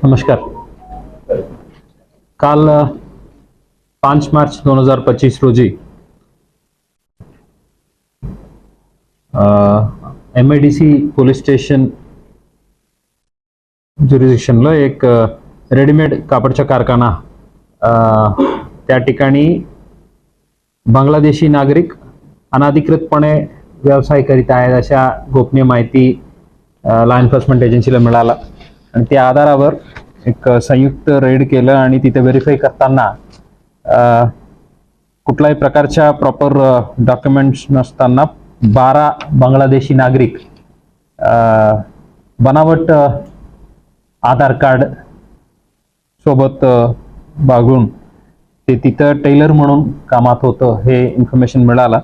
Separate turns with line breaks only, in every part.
नमस्कार. काल 5 मार्च 2025 रोजी MIDC पोलीस स्टेशन ज्युरिडिक्शनला एक रेडीमेड कापडचा कारखाना त्या ठिकाणी बांगलादेशी नागरिक अनाधिकृतपणे व्यवसाय करीत आहेत अशा गोपनीय माहिती लॉ एन्फोर्समेंट एजन्सीला मिळाला आणि त्या आधारावर एक संयुक्त रेड केलं आणि तिथे व्हेरीफाय करताना कुठल्याही प्रकारच्या प्रॉपर डॉक्युमेंट्स नसताना 12 बांगलादेशी नागरिक बनावट आधार कार्ड सोबत बाळगून ते तिथं टेलर म्हणून कामात होतं हे इन्फॉर्मेशन मिळाला.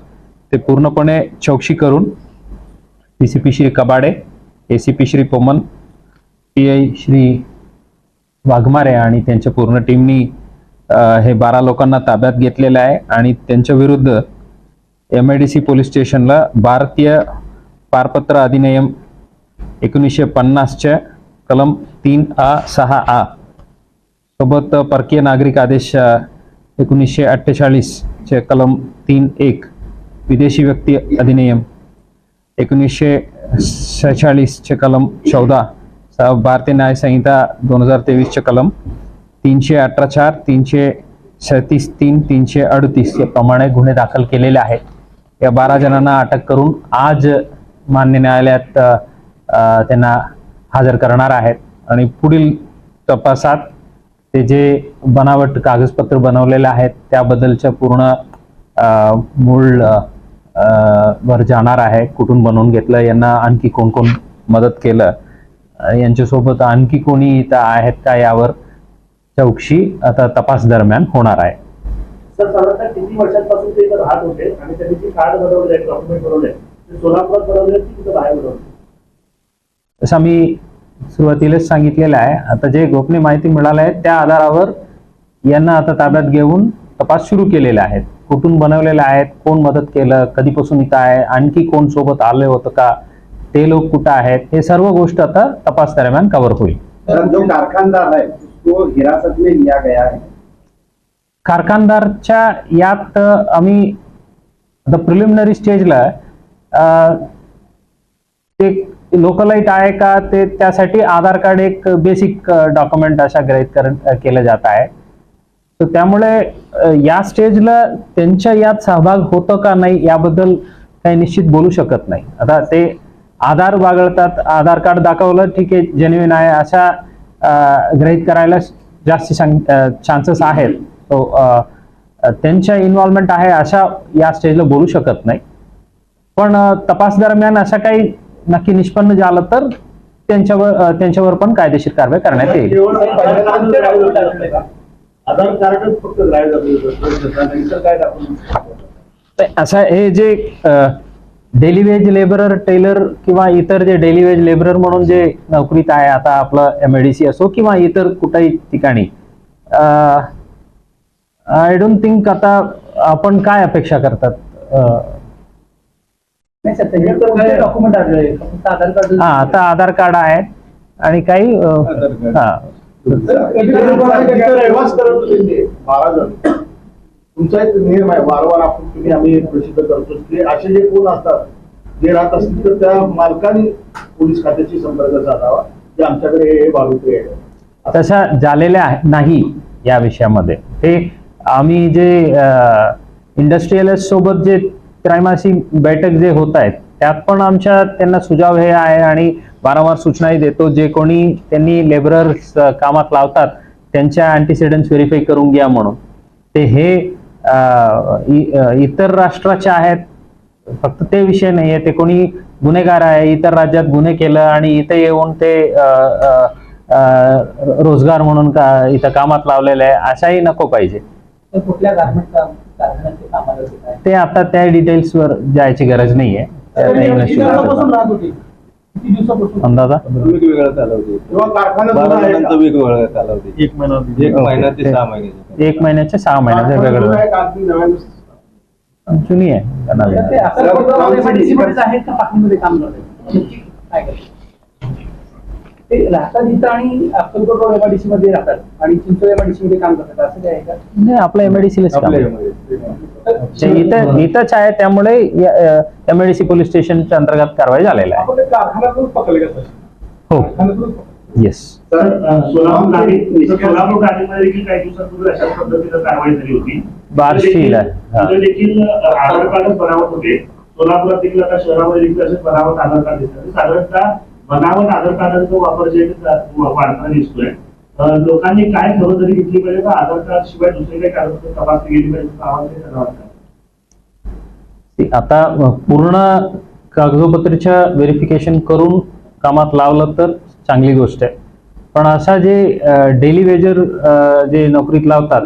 ते पूर्णपणे चौकशी करून DCP Shri Kabade, ACP Shri Poman, PI Shri Waghmare आणि त्यांच्या पूर्ण टीमनी हे 12 लोकांना ताब्यात घेतलेलं आहे आणि त्यांच्या विरुद्ध MIDC पोलीस स्टेशनला भारतीय पारपत्र अधिनियम 1950च्या कलम 3A 6A सोबत परकीय नागरिक आदेश 1948 चे कलम 3(1), विदेशी व्यक्ती अधिनियम 1946 चे कलम 14, भारतीय न्याय संहिता 2023 चे कलम 318(4), 337(3), 338 प्रमाणे गुन्हे दाखल केलेले आहेत. या 12 जणांना अटक करून आज मान्य न्यायालयात त्यांना हजर करणार आहेत आणि पुढील तपासात ते जे बनावट कागदपत्र बनवलेले आहेत त्याबद्दलच्या पूर्ण मूळ वर जाणार आहे. कुठून बनवून घेतलं, यांना आणखी कोण कोण मदत केलं, यांच्यासोबत आणखी कोणी इथं आहेत का यावर चौकशी आता तपास दरम्यान होणार आहे.
सर, साधारणतः किती वर्षांपासून ते इथं राहत होते आणि त्यांनी जे कार्ड बनवले, डॉक्युमेंट बनवले, ते सोलापुरात बनवले की तिथं बाहेर बनवले?
तसं मी सुरुवातीलाच सांगितलेलं आहे. आता जे गोपनीय माहिती मिळाली आहे त्या आधारावर यांना आता ताब्यात घेऊन तपास सुरू केलेला आहे. कुठून बनवलेले आहेत, कोण मदत केलं, कधीपासून इथं आहे, आणखी कोण सोबत आले होतं का, ते लोक कुठं आहेत, हे सर्व गोष्ट आता तपास दरम्यान कव्हर होईल.
जो कारखानदार है उसको हिरासत में लिया गया है.
कारखानदारच्या यात आम्ही आता प्रिलिमिनरी स्टेजला ते लोकलाईट आहे का ते त्यासाठी आधार कार्ड एक बेसिक डॉक्युमेंट अशा गृहीत केलं जात आहे. तर त्यामुळे या स्टेजला त्यांच्या यात सहभाग होतो का नाही याबद्दल काही निश्चित बोलू शकत नाही. आता ते आधार बाळगतात, आधार कार्ड दाखवलं ठीक आहे, जेन्युइन आहे अशा गृहीत करायला जास्त चान्सेस आहेत. तो त्यांच्या इन्व्हॉल्वमेंट आहे अशा या स्टेजला बोलू शकत नाही. पण तपास दरम्यान अशा काही नक्की निष्पन्न झालं तर त्यांच्यावर पण कायदेशीर कारवाई करण्यात येईल.
आधार कार्ड फक्त
असं हे जे डेली वेज लेबरर, टेलर किंवा इतर जे डेली वेज लेबरर म्हणून जे नोकरीत आहे आता आपलं MIDC असो किंवा इतर कुठल्याही ठिकाणी, आय डोंट थिंक आता आपण काय अपेक्षा करतात. आता आधार कार्ड आहे आणि काही
तुमचा एक नियम आहे, वारंवार आपण आम्ही प्रसिद्ध करतो की असे जे कोण असतात जे राहत असतील तर त्या मालकाने पोलीस खात्याशी संपर्क साधावा की आमच्याकडे हे बाळगुटे आहे.
तशा झालेल्या नाही या विषयामध्ये. ते आम्ही जे इंडस्ट्रियलिस्ट सोबत जे त्रैमासिक बैठक जे होत आहेत त्यात पण आमच्या त्यांना सुझाव हे आहे आणि वारंवार सूचनाही देतो, जे कोणी त्यांनी लेबरर्स कामात लावतात त्यांच्या अँटीसिडेंट्स व्हेरीफाय करून घ्या म्हणून. ते हे इतर राष्ट्राचे आहेत, फक्त ते विषय नाही आहे. ते कोणी गुन्हेगार आहे, इतर राज्यात गुन्हे केलं आणि इथे येऊन ते रोजगार म्हणून इथं कामात लावलेलं आहे अशाही नको पाहिजे.
कुठल्या
ते आता त्या डिटेल्स वर जायची गरज नाहीये. अंदाजा
वेगवेगळा कालावधी
किंवा कारखाना
वेगवेगळा कालावधी 1 महिना ते 6 महिने
1 महिन्याचे 6 महिन्याचे वेगळं जुनी आहे.
ते राहतात इथं आणि अक्कलकोट रोड एमआयडीसी मध्ये राहतात आणि चिंचोली एमआयडीसी मध्ये काम करतात, असं काय आहे का?
नाही, आपलं एमआयडीसीलाच काम आहे. इथंच आहे, त्यामुळे एमआयडीसी पोलीस स्टेशनच्या अंतर्गत कारवाई झालेला आहे.
आपण कारखान्यातूनच पकडले का सर?
हो,
कारखान्यातूनच
येस.
तर सोलापूर ठाणेमध्ये देखील काही दिवसांपूर्वी अशाच पद्धतीनं कारवाई झाली होती.
बार्शीला, हा.
तिथे देखील आधार कार्डच बनावट होते. सोलापुरात देखील आता शहरामध्ये देखील असे बनावट आधार कार्ड दिसतात. साधारणतः बनावट आधार कार्डांचा वापर जे वाढताना दिसतोय. लोकांनी काय खबरदारी घेतली पाहिजे का आधार कार्ड शिवाय दुसरे काही कागदपत्र तपासणी गेली पाहिजे आवाज त्यांना वाटतं?
आता पूर्ण कागदोपत्रीच्या व्हेरिफिकेशन करून कामात लावलं तर चांगली गोष्ट आहे. पण असा जे डेली वेजर जे नोकरीत लावतात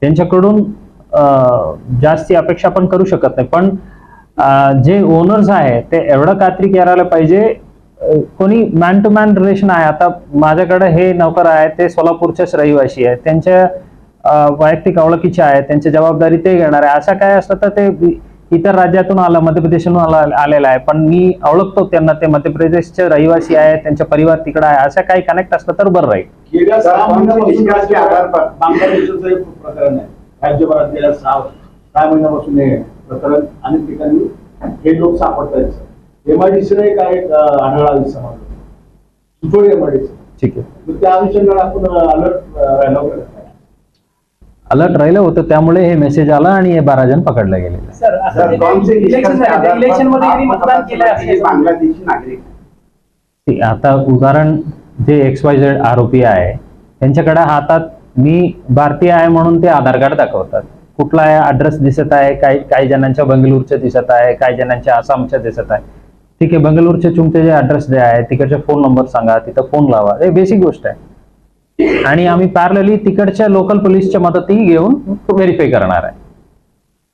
त्यांच्याकडून जास्ती अपेक्षा आपण करू शकत नाही. पण जे ओनर्स आहे ते एवढं खात्री करायला पाहिजे. कोणी मॅन टू मॅन रिलेशन आहे. आता माझ्याकडे हे नोकर आहे, ते सोलापूरच्याच रहिवासी आहे, त्यांच्या वैयक्तिक ओळखीचे आहे, त्यांची जबाबदारी ते घेणार आहे. असं काय असतं तर ते इतर राज्यातून आलं, मध्य प्रदेशातून आलेला आहे, पण मी ओळखतो त्यांना, ते मध्य प्रदेशचे रहिवासी आहे, त्यांचा परिवार तिकडे आहे, असं काही कनेक्ट असलं तर बरं राहील.
गेल्या 6 महिन्यापासून आधार बांगलादेशचं एक प्रकरण आहे. राज्यभरात गेल्या 6 महिन्यापासून हे प्रकरण अनेक ठिकाणी हे लोक सापडत आहेत. एमआयडीसीने काय आढळला समजलं, चिंचोली एमआयडीसी.
ठीक आहे,
तर त्या अनुषंगाने आपण अलर्ट राहिला होता.
अलर्ट राहिलं होतं, त्यामुळे हे मेसेज आला आणि हे 12 जण पकडले गेले.
सर, असं इलेक्शन मध्ये यांनी मतदान केलं असेल
बांगलादेशी नागरिक.
आता उदाहरण जे XYZ आरोपी आहे त्यांच्याकडे हातात मी भारतीय आहे म्हणून ते आधार कार्ड दाखवतात. कुठला आहे ऍड्रेस दिसत आहे, काही जणांच्या बंगळूरचे दिसत आहे, काही जणांच्या आसामच्या दिसत आहे. ठीक आहे, बंगळूरचे तुमचे जे ऍड्रेस जे आहे तिकडचे फोन नंबर सांगा, तिथं फोन लावा, हे बेसिक गोष्ट आहे. आणि आम्ही पॅरलली तिकडच्या लोकल पोलीसच्या मदतही घेऊन व्हेरीफाय करणार आहे.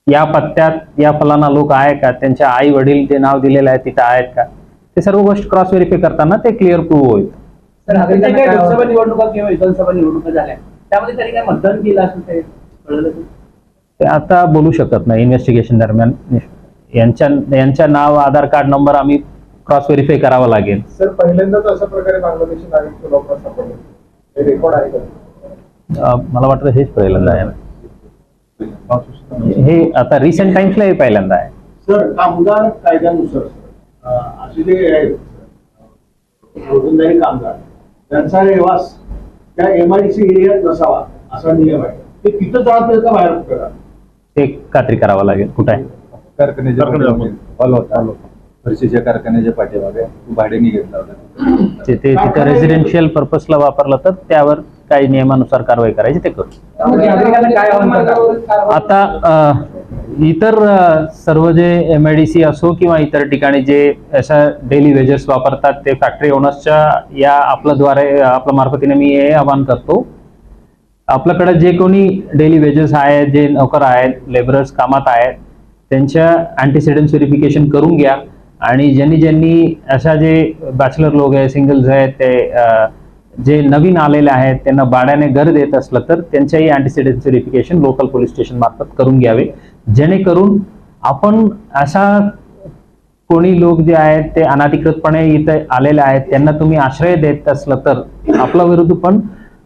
या पत्त्यात या फलाना लोक आहे का, त्यांच्या आई वडील जे नाव दिलेलं आहे तिथं आहेत का, ते सर्व गोष्ट क्रॉस व्हेरीफाय करताना ते क्लिअर प्रूव्ह होईल.
सर, आता जे काही लोकसभा निवडणुका किंवा विधानसभा निवडणुका झाल्या त्यामध्ये त्यांनी काय मतदान केलं असं ते कळलं?
ते आता बोलू शकत नाही. इन्व्हेस्टिगेशन दरम्यान यांच्या नाव, आधार कार्ड नंबर आम्ही क्रॉस व्हेरीफाय करावं लागेल.
सर, पहिल्यांदाच अशा प्रकारे बांगलादेशी नागरिक लोकांना सापडले, हे रेकॉर्ड आहे का?
मला वाटतं हेच पहिल्यांदा आहे. हे आता रिसेंट टाइम्सला हे पहिल्यांदा आहे.
सर, कामगार कायद्यानुसार असे जे आहेत रोजंदारी कामगार, त्यांचा निवास त्या एमआयडीसी एरियात नसावा असा नियम आहे. ते तिथं जात का बाहेर करा,
ते खात्री करावं लागेल. कुठं आहे
फरशीच्या कारखान्याच्या पाठीमागे भाड्याने घेतला होता.
ते तिथं रेसिडेन्शियल पर्पजला वापरलं तर त्यावर काही नियमानुसार कारवाई करायची ते करू.
काय
आता इतर सर्व जे एमआयडीसी असो किंवा इतर ठिकाणी जे अशा डेली वेजेस वापरतात ते फॅक्टरी ओनर्सच्या या आपल्या मार्फतीने मी हे आवाहन करतो. आपल्याकडे जे कोणी डेली वेजेस आहेत, जे नोकर आहेत, लेबरर्स कामात आहेत, त्यांच्या अँटीसिडेंट्स व्हेरिफिकेशन करून घ्या. आणि ज्यांनी अशा जे बॅचलर लोक आहेत, सिंगल्स आहेत, ते जे नवीन आलेले आहेत त्यांना भाड्याने घर देत असलं तर त्यांच्याही अँटीसिडेंट्स व्हेरिफिकेशन लोकल पोलीस स्टेशन मार्फत करून घ्यावे, जेणेकरून आपण अशा कोणी लोक जे आहेत ते अनाधिकृतपणे इथे आलेले आहेत त्यांना तुम्ही आश्रय देत असलं तर आपल्या विरुद्ध पण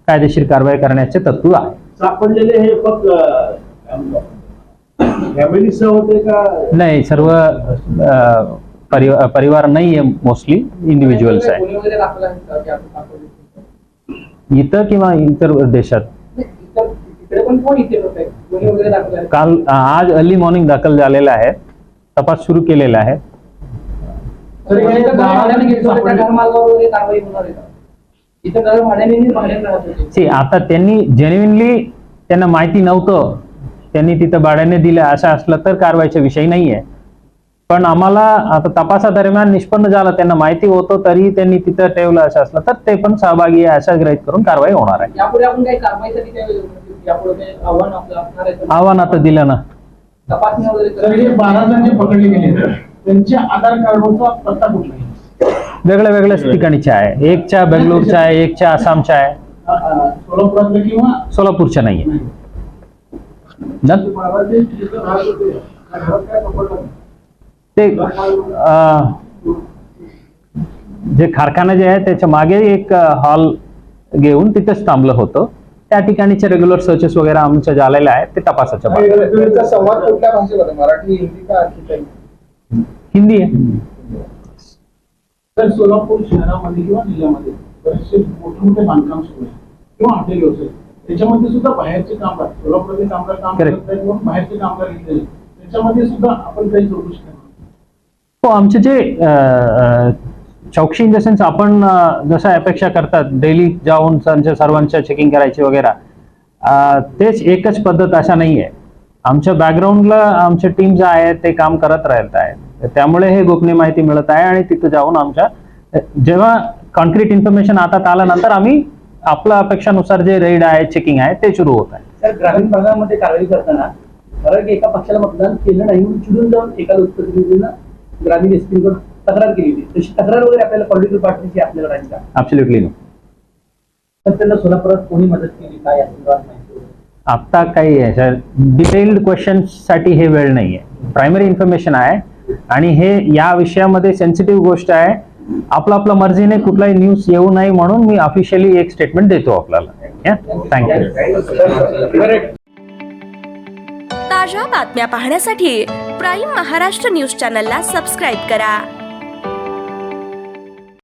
कायदेशीर कारवाई करण्याचे तत्व आहे.
सापडलेले हे फक्त फॅमिलीसह होते का?
नाही, सर्व परिवार नाही आहे, मोस्टली इंडिव्हिज्युअल्स आहे. इथं किंवा इतर देशात काल आज अर्ली मॉर्निंग दाखल झालेला आहे, तपास सुरू केलेला आहे. आता त्यांनी जेन्युइनली त्यांना माहिती नव्हतं, त्यांनी तिथं भाड्याने दिलं असं असलं तर कारवाईचा विषय नाहीये. पण आम्हाला आता तपासादरम्यान निष्पन्न झालं त्यांना माहिती होतं तरी त्यांनी तिथं ठेवलं असं असलं तर ते पण सहभागी आहे अशा गृहीत करून कारवाई होणार आहे. आव्हान आता दिलं ना.
तपासणी वगैरे
12 जण जे पकडले गेले त्यांच्या आधार कार्डवरचा पत्ता कुठला आहे?
वेगळ्या ठिकाणीच्या आहे. एकच्या बेंगलोरच्या आहे, एकच्या आसामच्या आहे,
सोलापुरातलं किंवा
सोलापूरच्या नाहीये. ते जे कारखाना जे आहे त्याच्या मागे एक हॉल घेऊन तिथेच थांबलं होतं. त्या ठिकाणीचे रेग्युलर सर्चेस वगैरे आमच्या झालेल्या आहेत ते तपासाच्या भागात.
तुमचा संवाद कुठल्या भाषेमध्ये, मराठी, हिंदी का आणखी काही?
हिंदी आहे.
तर सोलापूर शहरामध्ये किंवा जिल्ह्यामध्ये बरेचसे मोठे मोठे बांधकाम सुरू आहे किंवा हॉटेल व्यवसाय, त्याच्यामध्ये सुद्धा बाहेरचे कामगार, सोलापूरचे कामगार काम
Correct.
करत आहेत किंवा बाहेरचे कामगार घेतलेले आहेत. त्याच्यामध्ये सुद्धा आपण काही चौकशी करणार.
हो, आमचे जे चौकशी इन द सेन्स आपण जसं अपेक्षा करतात डेली जाऊन सर्वांच्या चेकिंग करायची वगैरे, तेच एकच पद्धत अशा नाही आहे. आमच्या बॅकग्राऊंडला आमचे टीम जे आहे ते काम करत राहत आहेत. त्यामुळे हे गोपनीय माहिती मिळत आहे आणि तिथं जाऊन आमच्या जेव्हा कॉन्क्रीट इन्फॉर्मेशन हातात आल्यानंतर आम्ही आपल्या अपेक्षानुसार जे रेड आहे, चेकिंग आहे ते सुरू होत आहे.
तर ग्रामीण भागामध्ये कारवाई करताना कारण एका पक्षाला मतदान केलं नाही म्हणून चिडून जाऊन एका लोकप्रतिनिधीनं ग्रामीण एसपींवर तक्रार केली होती. तशी तक्रार वगैरे आपल्याला पॉलिटिकल पार्टीची आपल्याला राहील का?
Absolutely no.
तर त्यांना सोलापुरात कोणी मदत केली काय या संदर्भात माहिती वगैरे?
आता काही आहे डिटेल्ड क्वेश्चन्ससाठी हे वेळ नाही आहे. प्रायमरी इन्फॉर्मेशन आहे आणि हे या विषयामध्ये सेन्सिटिव्ह गोष्ट आहे. आपल्या मर्जीने कुठलाही न्यूज येऊ नये म्हणून मी ऑफिशियली एक स्टेटमेंट देतो आपल्याला. थँक्यू.
ताज्या बातम्या पाहण्यासाठी प्राईम महाराष्ट्र न्यूज चॅनलला सबस्क्राईब करा.